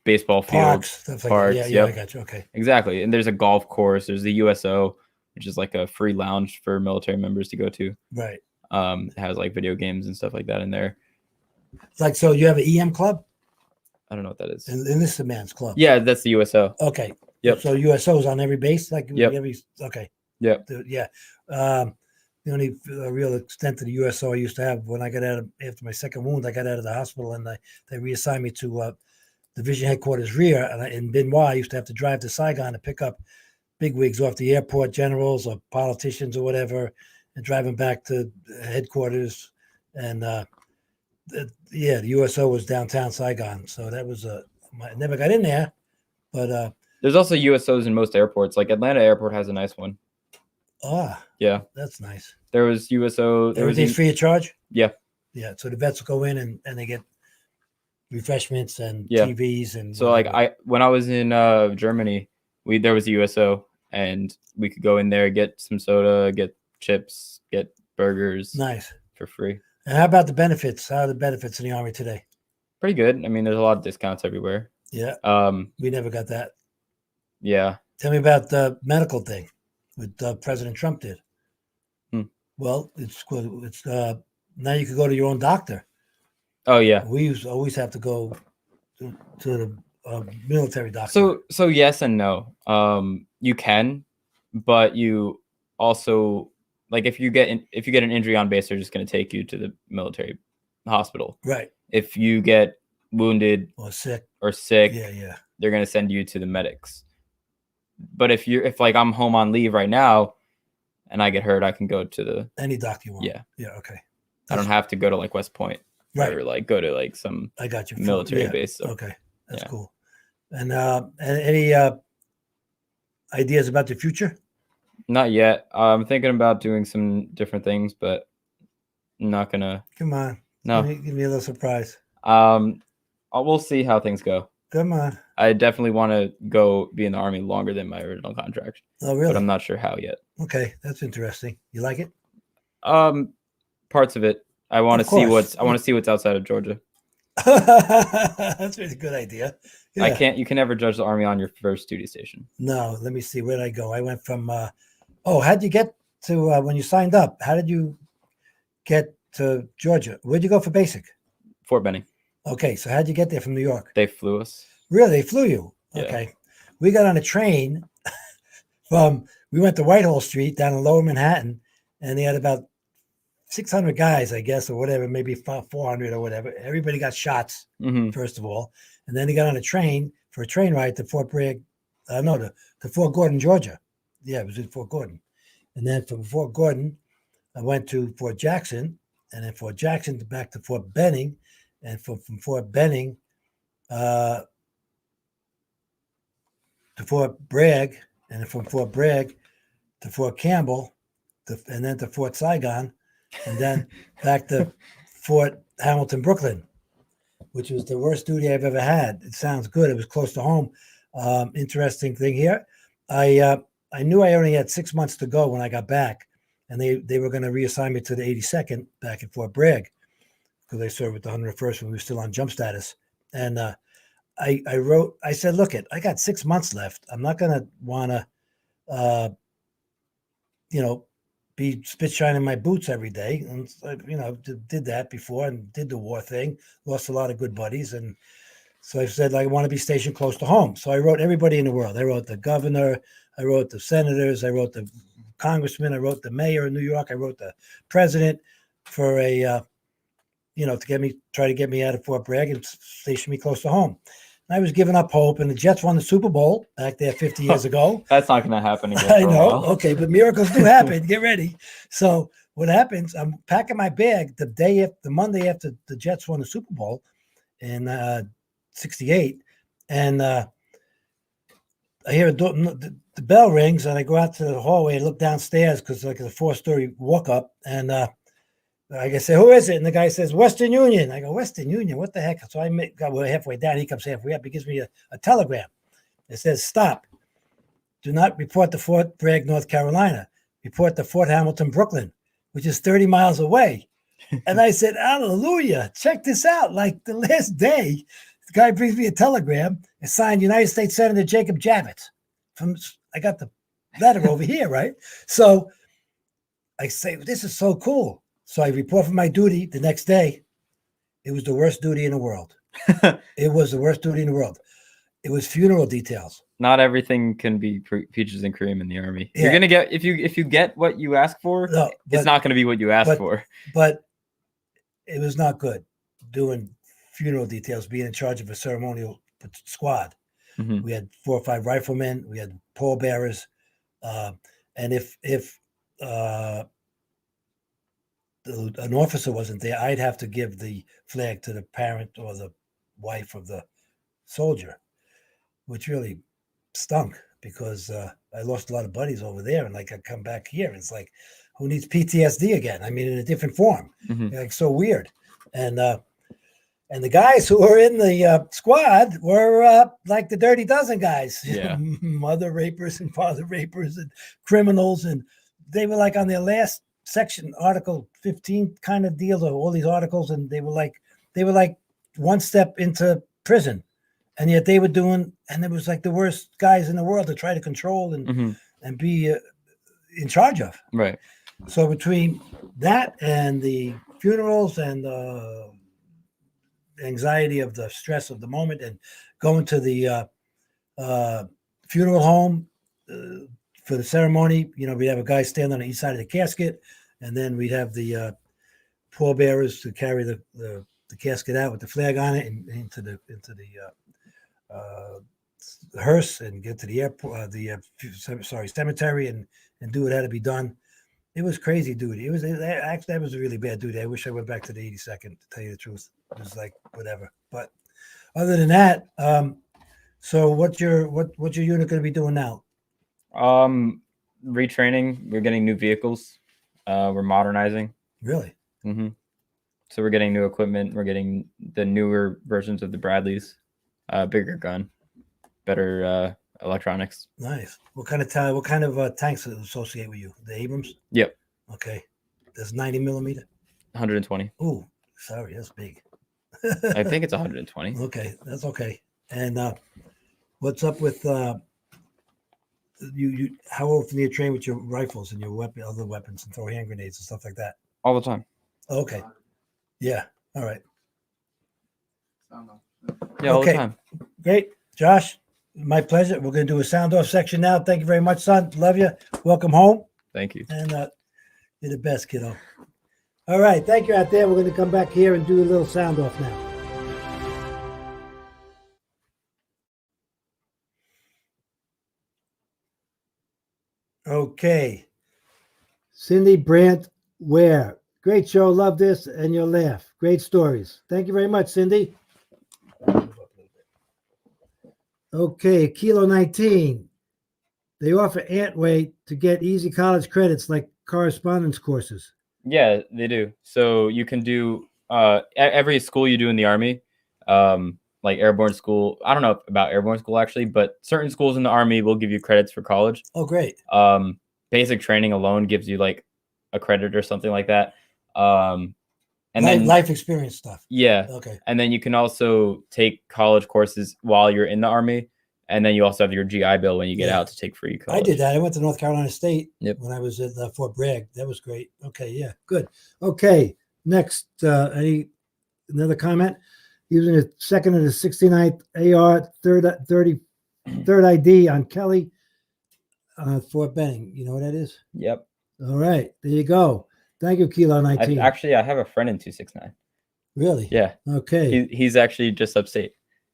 [SPEAKER 2] baseball fields,
[SPEAKER 1] stuff
[SPEAKER 2] parks.
[SPEAKER 1] Like yeah, I got you. Okay.
[SPEAKER 2] Exactly. And there's a golf course. There's the USO, which is like a free lounge for military members to go to.
[SPEAKER 1] Right.
[SPEAKER 2] It has like video games and stuff like that in there.
[SPEAKER 1] Like, so you have an EM club?
[SPEAKER 2] I don't know what that is.
[SPEAKER 1] And this is a man's club.
[SPEAKER 2] Yeah, that's the USO.
[SPEAKER 1] Okay.
[SPEAKER 2] Yep.
[SPEAKER 1] So USO is on every base? Like,
[SPEAKER 2] yep.
[SPEAKER 1] Okay.
[SPEAKER 2] Yep.
[SPEAKER 1] Yeah. The only real extent of the USO I used to have when I got out after my second wound, I got out of the hospital and they reassigned me to Division Headquarters Rear. And in Benoit, I used to have to drive to Saigon to pick up bigwigs off the airport, generals or politicians or whatever, and drive them back to headquarters. And the USO was downtown Saigon. So that was I never got in there, but
[SPEAKER 2] there's also USOs in most airports. Like Atlanta Airport has a nice one.
[SPEAKER 1] Yeah, that's nice.
[SPEAKER 2] There was USO.
[SPEAKER 1] Everything's free of charge?
[SPEAKER 2] Yeah.
[SPEAKER 1] Yeah. So the vets will go in and they get refreshments and TVs and
[SPEAKER 2] so whatever. Like when I was in Germany, there was a USO and we could go in there, get some soda, get chips, get burgers.
[SPEAKER 1] Nice.
[SPEAKER 2] For free.
[SPEAKER 1] And how about the benefits? How are the benefits in the Army today?
[SPEAKER 2] Pretty good. I mean, there's a lot of discounts everywhere.
[SPEAKER 1] Yeah,
[SPEAKER 2] Um,
[SPEAKER 1] we never got that.
[SPEAKER 2] yeah.
[SPEAKER 1] Tell me about the medical thing with President Trump did.
[SPEAKER 2] Hmm.
[SPEAKER 1] Well, it's now you can go to your own doctor.
[SPEAKER 2] Oh yeah.
[SPEAKER 1] We always have to go to the military doctor.
[SPEAKER 2] So yes and no. You can, but you also like if you get an injury on base, they're just going to take you to the military hospital.
[SPEAKER 1] Right.
[SPEAKER 2] If you get wounded
[SPEAKER 1] Or sick.
[SPEAKER 2] yeah, they're going to send you to the medics. But if like I'm home on leave right now and I get hurt, I can go to
[SPEAKER 1] any doctor you want.
[SPEAKER 2] Yeah.
[SPEAKER 1] Okay.
[SPEAKER 2] I don't have to go to like West Point.
[SPEAKER 1] Right.
[SPEAKER 2] Or like go to like some
[SPEAKER 1] I got you.
[SPEAKER 2] military base. So.
[SPEAKER 1] Okay. That's cool. And any ideas about the future?
[SPEAKER 2] Not yet. I'm thinking about doing some different things, but I'm not gonna.
[SPEAKER 1] Come on.
[SPEAKER 2] No.
[SPEAKER 1] Give me a little surprise.
[SPEAKER 2] We'll see how things go.
[SPEAKER 1] Come on.
[SPEAKER 2] I definitely want to go be in the Army longer than my original contract.
[SPEAKER 1] Oh, really?
[SPEAKER 2] But I'm not sure how yet.
[SPEAKER 1] Okay, that's interesting. You like it?
[SPEAKER 2] Parts of it. I want to see what's outside of Georgia.
[SPEAKER 1] That's a really good idea. Yeah.
[SPEAKER 2] You can never judge the Army on your first duty station.
[SPEAKER 1] No, let me see. Where did I go? I went from how'd you get to when you signed up? How did you get to Georgia? Where'd you go for basic?
[SPEAKER 2] Fort Benning.
[SPEAKER 1] Okay, so how'd you get there from New York?
[SPEAKER 2] They flew us.
[SPEAKER 1] Really? They flew you?
[SPEAKER 2] Yeah.
[SPEAKER 1] Okay. We got on a train we went to Whitehall Street down in Lower Manhattan, and they had about 600 guys, I guess, or whatever, maybe 400 or whatever. Everybody got shots, first of all. And then they got on a train for a train ride to Fort Bragg, to Fort Gordon, Georgia. Yeah, it was in Fort Gordon. And then from Fort Gordon, I went to Fort Jackson, and then Fort Jackson back to Fort Benning, and from Fort Benning to Fort Bragg, and then from Fort Bragg to Fort Campbell, and then to Fort Saigon, and then back to Fort Hamilton, Brooklyn, which was the worst duty I've ever had. It sounds good. It was close to home. Interesting thing here. I knew I only had 6 months to go when I got back, and they were going to reassign me to the 82nd back at Fort Bragg because I served with the 101st when we were still on jump status. And I said, look, I got 6 months left. I'm not going to want to, be spit shining my boots every day. And, did that before and did the war thing, lost a lot of good buddies. And so I said, I want to be stationed close to home. So I wrote everybody in the world. I wrote the governor. I wrote the senators. I wrote the congressman. I wrote the mayor of New York. I wrote the president for to try to get me out of Fort Bragg and station me close to home. And I was giving up hope, and the Jets won the Super Bowl back there 50 years ago.
[SPEAKER 2] That's not going to happen again.
[SPEAKER 1] I know. Okay, but miracles do happen. Get ready. So what happens? I'm packing my bag the Monday after the Jets won the Super Bowl in '68, and I hear the bell rings, and I go out to the hallway and look downstairs because it's a 4-story walk up, and I say, who is it? And the guy says, Western Union. I go, Western Union? What the heck? So we're halfway down. He comes halfway up. He gives me a telegram. It says, stop. Do not report to Fort Bragg, North Carolina. Report to Fort Hamilton, Brooklyn, which is 30 miles away. And I said, hallelujah. Check this out. Like the last day, the guy brings me a telegram. It's signed United States Senator Jacob Javits. I got the letter over here, right? So I say, this is so cool. So I report for my duty the next day. It was the worst duty in the world. It was the worst duty in the world. It was funeral details.
[SPEAKER 2] Not everything can be peaches and cream in the Army.
[SPEAKER 1] Yeah.
[SPEAKER 2] You're gonna get if you get what you ask for. No, it's not gonna be what you asked for.
[SPEAKER 1] But it was not good doing funeral details, being in charge of a ceremonial squad. Mm-hmm. We had 4 or 5 riflemen. We had pallbearers, and if an officer wasn't there, I'd have to give the flag to the parent or the wife of the soldier, which really stunk because I lost a lot of buddies over there. And I come back here, and it's like, who needs PTSD again? I mean, in a different form, like so weird. And the guys who were in the squad were like the Dirty Dozen guys, mother rapers and father rapers and criminals. And they were like on their last section Article 15 kind of deal, or all these articles, and they were like one step into prison, and yet they were doing, and it was like the worst guys in the world to try to control and be in charge of.
[SPEAKER 2] Right.
[SPEAKER 1] So between that and the funerals and the anxiety of the stress of the moment, and going to the funeral home for the ceremony, we'd have a guy stand on each side of the casket, and then we'd have the pallbearers to carry the casket out with the flag on it and into the hearse and get to the airport, cemetery, and do what had to be done. It was crazy duty. That was a really bad duty. I wish I went back to the 82nd, to tell you the truth. It was like whatever. But other than that, so what's your unit going to be doing now?
[SPEAKER 2] Retraining. We're getting new vehicles. We're modernizing.
[SPEAKER 1] Really?
[SPEAKER 2] Mm-hmm. So we're getting new equipment. We're getting the newer versions of the Bradleys, bigger gun, better electronics.
[SPEAKER 1] Nice. What kind of tanks associate with you? The Abrams?
[SPEAKER 2] Yep.
[SPEAKER 1] Okay. That's 90 millimeter.
[SPEAKER 2] 120.
[SPEAKER 1] Ooh, sorry, that's big.
[SPEAKER 2] I think it's 120.
[SPEAKER 1] Okay, that's okay. And what's up with you? How often do you train with your rifles and your other weapons, and throw hand grenades and stuff like that?
[SPEAKER 2] All the time.
[SPEAKER 1] Okay. Yeah. All right.
[SPEAKER 2] Yeah, all the time.
[SPEAKER 1] Great, Josh. My pleasure. We're going to do a sound off section now. Thank you very much, son. Love you. Welcome home.
[SPEAKER 2] Thank you.
[SPEAKER 1] And you're the best, kiddo. All right. Thank you out there. We're going to come back here and do a little sound off now. Okay. Cindy Brandt Ware. Great show. Love this and your laugh. Great stories. Thank you very much, Cindy. Okay, Kilo 19. They offer Antway to get easy college credits like correspondence courses.
[SPEAKER 2] Yeah, they do. So you can do every school you do in the Army, like airborne school. I don't know about airborne school actually, but certain schools in the Army will give you credits for college.
[SPEAKER 1] Oh, great.
[SPEAKER 2] Basic training alone gives you like a credit or something like that. And
[SPEAKER 1] then
[SPEAKER 2] then
[SPEAKER 1] life experience stuff.
[SPEAKER 2] Yeah.
[SPEAKER 1] Okay.
[SPEAKER 2] And then you can also take college courses while you're in the Army. And then you also have your GI Bill when you get out to take free college.
[SPEAKER 1] I did that. I went to North Carolina State when I was at Fort Bragg. That was great. Okay. Yeah. Good. Okay. Next, another comment? Using the second of the 69th AR, third ID on Kelly, Fort Benning. You know what that is?
[SPEAKER 2] Yep.
[SPEAKER 1] All right. There you go. Thank you, Kilo 19.
[SPEAKER 2] I have a friend in 269.
[SPEAKER 1] Really?
[SPEAKER 2] Yeah.
[SPEAKER 1] Okay.
[SPEAKER 2] He's actually just upstate.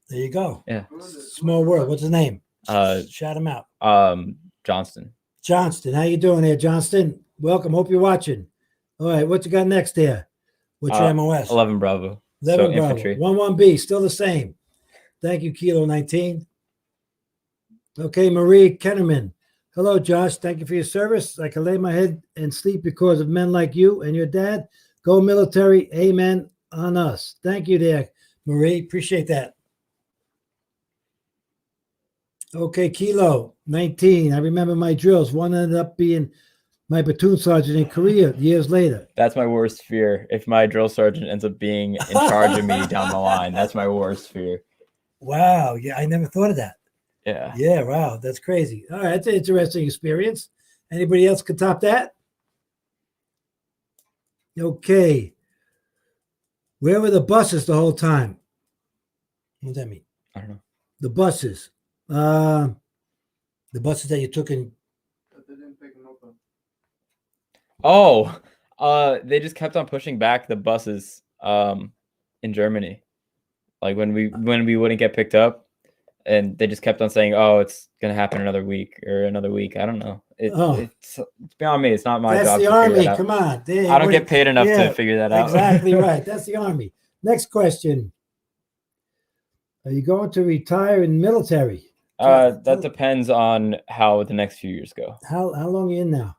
[SPEAKER 1] There you go.
[SPEAKER 2] Yeah.
[SPEAKER 1] Small world. What's his name? Shout him out.
[SPEAKER 2] Johnston.
[SPEAKER 1] Johnston. How you doing there, Johnston? Welcome. Hope you're watching. All right. What you got next there? What's your MOS?
[SPEAKER 2] 11 Bravo.
[SPEAKER 1] 11
[SPEAKER 2] so
[SPEAKER 1] Bravo.
[SPEAKER 2] Infantry.
[SPEAKER 1] 11B. Still the same. Thank you, Kilo 19. Okay, Marie Kennerman. Hello, Josh. Thank you for your service. I can lay my head and sleep because of men like you and your dad. Go military. Amen on us. Thank you there, Marie. Appreciate that. Okay, Kilo 19. I remember my drills. One ended up being my platoon sergeant in Korea years later.
[SPEAKER 2] That's my worst fear. If my drill sergeant ends up being in charge of me down the line, that's my worst fear.
[SPEAKER 1] Wow. Yeah, I never thought of that.
[SPEAKER 2] Yeah.
[SPEAKER 1] Yeah, wow. That's crazy. All right, that's an interesting experience. Anybody else could top that? Okay. Where were the buses the whole time? What does that mean?
[SPEAKER 2] I don't know.
[SPEAKER 1] The buses. The buses that you took in.
[SPEAKER 2] Oh, they just kept on pushing back the buses in Germany. Like when we wouldn't get picked up, and they just kept on saying, "Oh, it's gonna happen another week or another week." I don't know. It's beyond me. It's not my job.
[SPEAKER 1] That's the Army. Come on.
[SPEAKER 2] I don't get paid enough to figure that out.
[SPEAKER 1] Exactly right. That's the Army. Next question. Are you going to retire in military?
[SPEAKER 2] That depends on how the next few years go.
[SPEAKER 1] How long are you in now?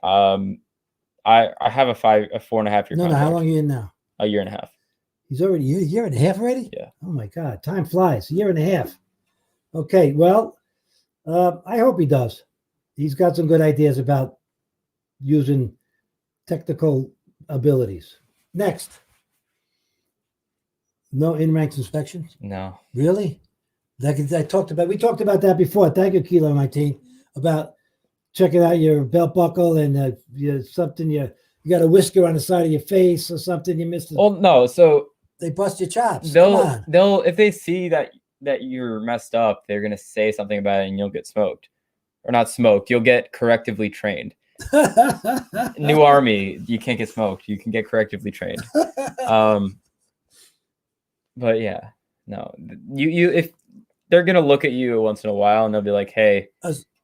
[SPEAKER 2] I have a 4.5 year contract.
[SPEAKER 1] No, how long are you in now?
[SPEAKER 2] A year and a half.
[SPEAKER 1] He's already a year and a half already?
[SPEAKER 2] Yeah.
[SPEAKER 1] Oh my God. Time flies. A year and a half. Okay. Well, I hope he does. He's got some good ideas about using technical abilities. Next. No in-ranks inspections?
[SPEAKER 2] No.
[SPEAKER 1] Really? Like we talked about that before. Thank you, Kilo 19, about checking out your belt buckle and something you got a whisker on the side of your face or something you missed.
[SPEAKER 2] Well, no. So
[SPEAKER 1] they bust your chops. Come on.
[SPEAKER 2] They'll if they see that you're messed up, they're gonna say something about it, and you'll get smoked, or not smoked. You'll get correctively trained. New army, you can't get smoked. You can get correctively trained. But yeah, no. You if they're gonna look at you once in a while, and they'll be like, "Hey,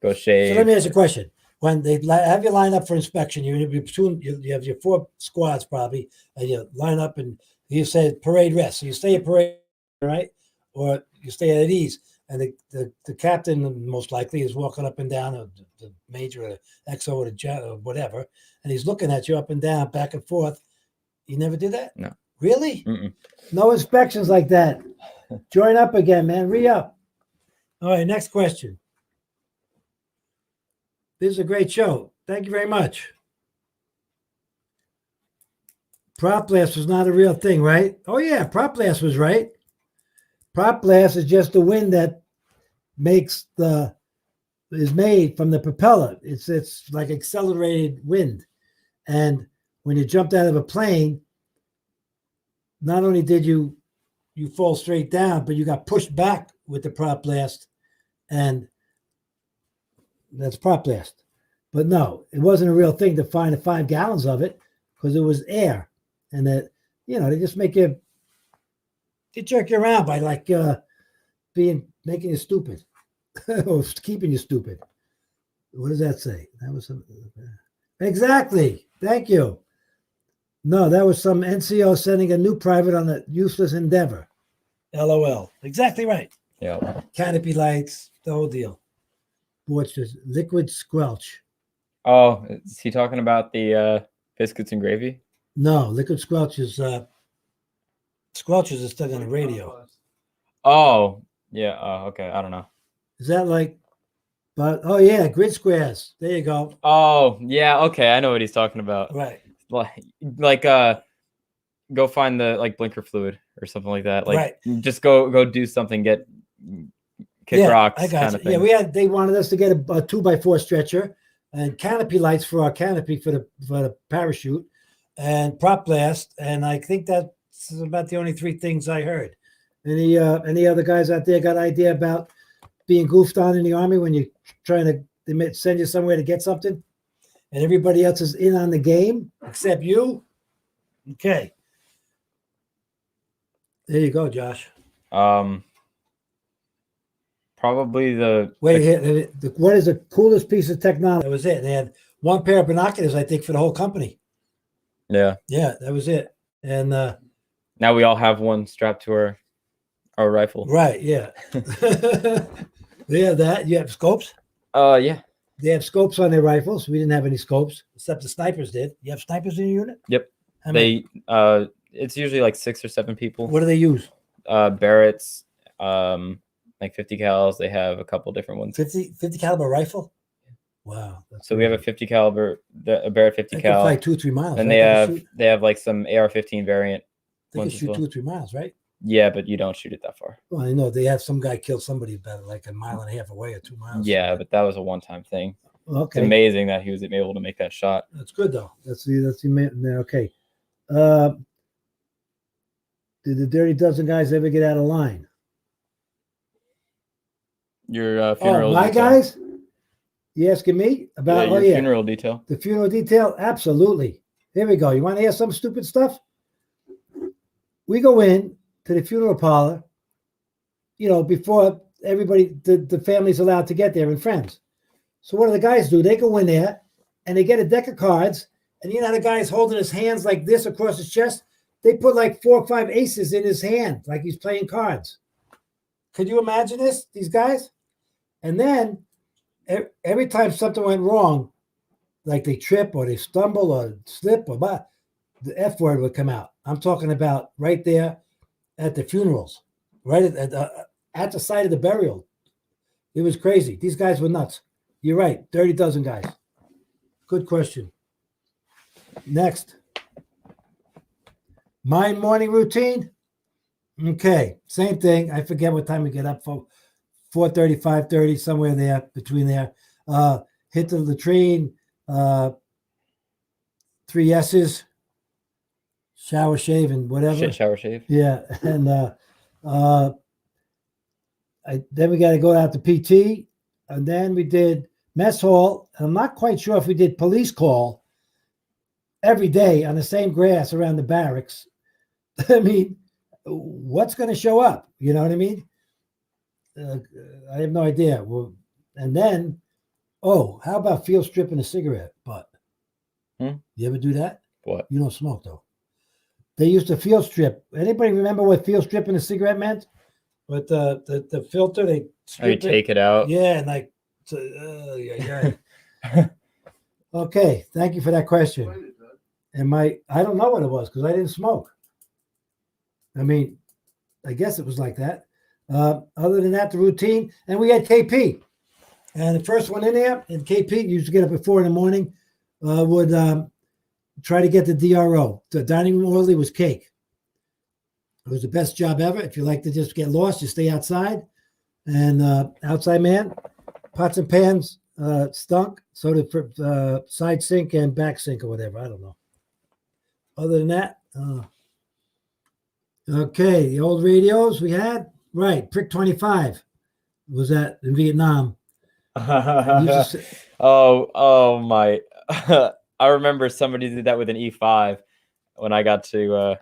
[SPEAKER 2] go shave."
[SPEAKER 1] So let me ask you a question. When they have you line up for inspection, you have your 4 squads probably, and you line up and you say parade rest. So you stay at parade, right? Or you stay at ease. And the captain most likely is walking up and down, or the major, or the XO, or the jet, or whatever, and he's looking at you up and down, back and forth. You never did that?
[SPEAKER 2] No.
[SPEAKER 1] Really?
[SPEAKER 2] Mm-mm.
[SPEAKER 1] No inspections like that. Join up again, man. Re-up. All right, next question. This is a great show. Thank you very much. Prop blast was not a real thing, right? Oh, yeah, prop blast was right. Prop blast is just the wind that is made from the propeller. It's like accelerated wind. And when you jumped out of a plane, not only did you fall straight down, but you got pushed back with the prop blast, and that's prop blast. But no, it wasn't a real thing to find 5 gallons of it, because it was air, and that they just they jerk you around by like making you stupid or keeping you stupid. What does that say? That was exactly. Thank you. No, that was some NCO sending a new private on a useless endeavor. LOL. Exactly right.
[SPEAKER 2] Yeah.
[SPEAKER 1] Canopy lights, the whole deal. What's this? Liquid squelch.
[SPEAKER 2] Oh, is he talking about the biscuits and gravy?
[SPEAKER 1] No, liquid squelch is squelches are stuck on the radio.
[SPEAKER 2] Oh, yeah. Okay. I don't know.
[SPEAKER 1] Is that like? But oh yeah, grid squares. There you go.
[SPEAKER 2] Oh yeah. Okay, I know what he's talking about.
[SPEAKER 1] Right.
[SPEAKER 2] Like go find the blinker fluid or something like that. Like
[SPEAKER 1] right.
[SPEAKER 2] Just go do something. Kick rocks.
[SPEAKER 1] I got
[SPEAKER 2] kind
[SPEAKER 1] you.
[SPEAKER 2] of thing.
[SPEAKER 1] Yeah, they wanted us to get a 2x4 stretcher and canopy lights for our canopy for the parachute and prop blast, and I think that's about the only 3 things I heard. Any other guys out there got an idea about being goofed on in the army when you're trying to send you somewhere to get something, and everybody else is in on the game except you? Okay. There you go, Josh.
[SPEAKER 2] Probably
[SPEAKER 1] what is the coolest piece of technology? That was it. They had 1 pair of binoculars, I think, for the whole company.
[SPEAKER 2] Yeah.
[SPEAKER 1] Yeah, that was it. And
[SPEAKER 2] now we all have one strapped to our rifle.
[SPEAKER 1] Right. Yeah. They have that. You have scopes?
[SPEAKER 2] Yeah.
[SPEAKER 1] They have scopes on their rifles. We didn't have any scopes, except the snipers did. You have snipers in your unit?
[SPEAKER 2] Yep.
[SPEAKER 1] How many?
[SPEAKER 2] It's usually like 6 or 7 people.
[SPEAKER 1] What do they use?
[SPEAKER 2] Barracks, like 50 cals. They have a couple different ones.
[SPEAKER 1] 50 caliber rifle? Wow.
[SPEAKER 2] So we have a 50 caliber, a Barrett 50
[SPEAKER 1] they
[SPEAKER 2] cal.
[SPEAKER 1] Can fly 2 or 3 miles.
[SPEAKER 2] And
[SPEAKER 1] right?
[SPEAKER 2] they have like some AR-15 variant.
[SPEAKER 1] They can shoot 2 or 3 miles, right?
[SPEAKER 2] Yeah, but you don't shoot it that far.
[SPEAKER 1] Well, I know they have some guy kill somebody about like a mile and a half away or 2 miles.
[SPEAKER 2] Yeah, but that was a one-time thing.
[SPEAKER 1] Okay.
[SPEAKER 2] It's amazing that he was able to make that shot.
[SPEAKER 1] That's good though. Okay. Did the Dirty Dozen guys ever get out of line?
[SPEAKER 2] Your funeral
[SPEAKER 1] my
[SPEAKER 2] detail.
[SPEAKER 1] guys? You asking me about
[SPEAKER 2] your funeral detail?
[SPEAKER 1] The funeral detail? Absolutely. Here we go. You want to hear some stupid stuff? We go in to the funeral parlor, before everybody, the family's allowed to get there and friends. So what do the guys do? They go in there and they get a deck of cards, and the guy's holding his hands like this across his chest. They put like 4 or 5 aces in his hand, like he's playing cards. Could you imagine this? These guys? And then every time something went wrong, like they trip or they stumble or slip or what, the F word would come out. I'm talking about right there at the funerals, right at the site of the burial. It was crazy. These guys were nuts. You're right. Dirty Dozen guys. Good question. Next. My morning routine. Okay, same thing. I forget what time we get up for. 4:30, 5:30, somewhere there, between there. Hit the latrine, 3 S's, shower, shave, and whatever.
[SPEAKER 2] Shit, shower, shave.
[SPEAKER 1] Yeah, and then we got to go out to PT, and then we did mess hall. I'm not quite sure if we did police call every day on the same grass around the barracks. I mean, what's going to show up? You know what I mean? I have no idea. Well, and then, how about field stripping a cigarette butt? You ever do that?
[SPEAKER 2] What?
[SPEAKER 1] You don't smoke though. They used to field strip. Anybody remember what field stripping a cigarette meant? With the filter, they strip
[SPEAKER 2] take it out.
[SPEAKER 1] Yeah, and like, okay. Thank you for that question. And I don't know what it was because I didn't smoke. I mean, I guess it was like that. Other than that, the routine, and we had KP. And the first one in there, and KP used to get up at 4 a.m, would try to get the DRO. The dining room orderly was cake. It was the best job ever. If you like to just get lost, you stay outside. And outside man, pots and pans stunk. So did side sink and back sink or whatever. I don't know. Other than that, okay, the old radios we had. Right, Prick 25 was that in Vietnam.
[SPEAKER 2] Oh my! I remember somebody did that with an E5 when I got to.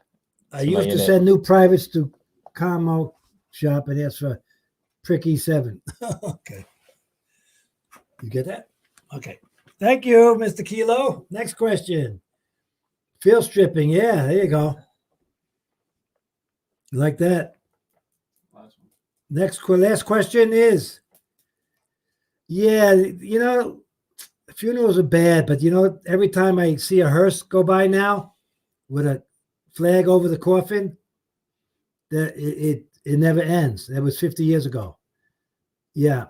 [SPEAKER 1] I used to send new privates to Commo shop and ask for Prick E7. Okay, you get that? Okay, thank you, Mr. Kilo. Next question. Field stripping. Yeah, there you go. You like that? Last question is, funerals are bad, but every time I see a hearse go by now with a flag over the coffin, that it never ends. That was 50 years ago. Yeah.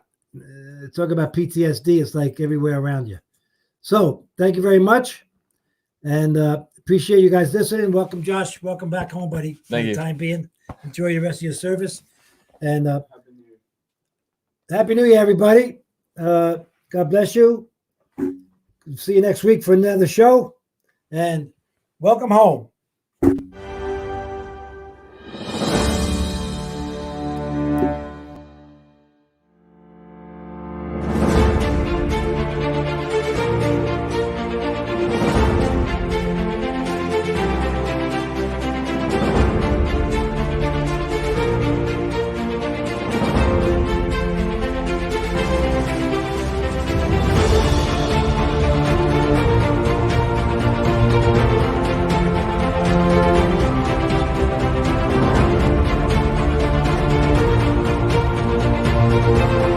[SPEAKER 1] Talk about PTSD. It's like everywhere around you. So thank you very much. And appreciate you guys listening. Welcome, Josh. Welcome back home, buddy.
[SPEAKER 2] Thank you.
[SPEAKER 1] For the time being. Enjoy the rest of your service. And Happy New Year, everybody. God bless you. See you next week for another show. And welcome home.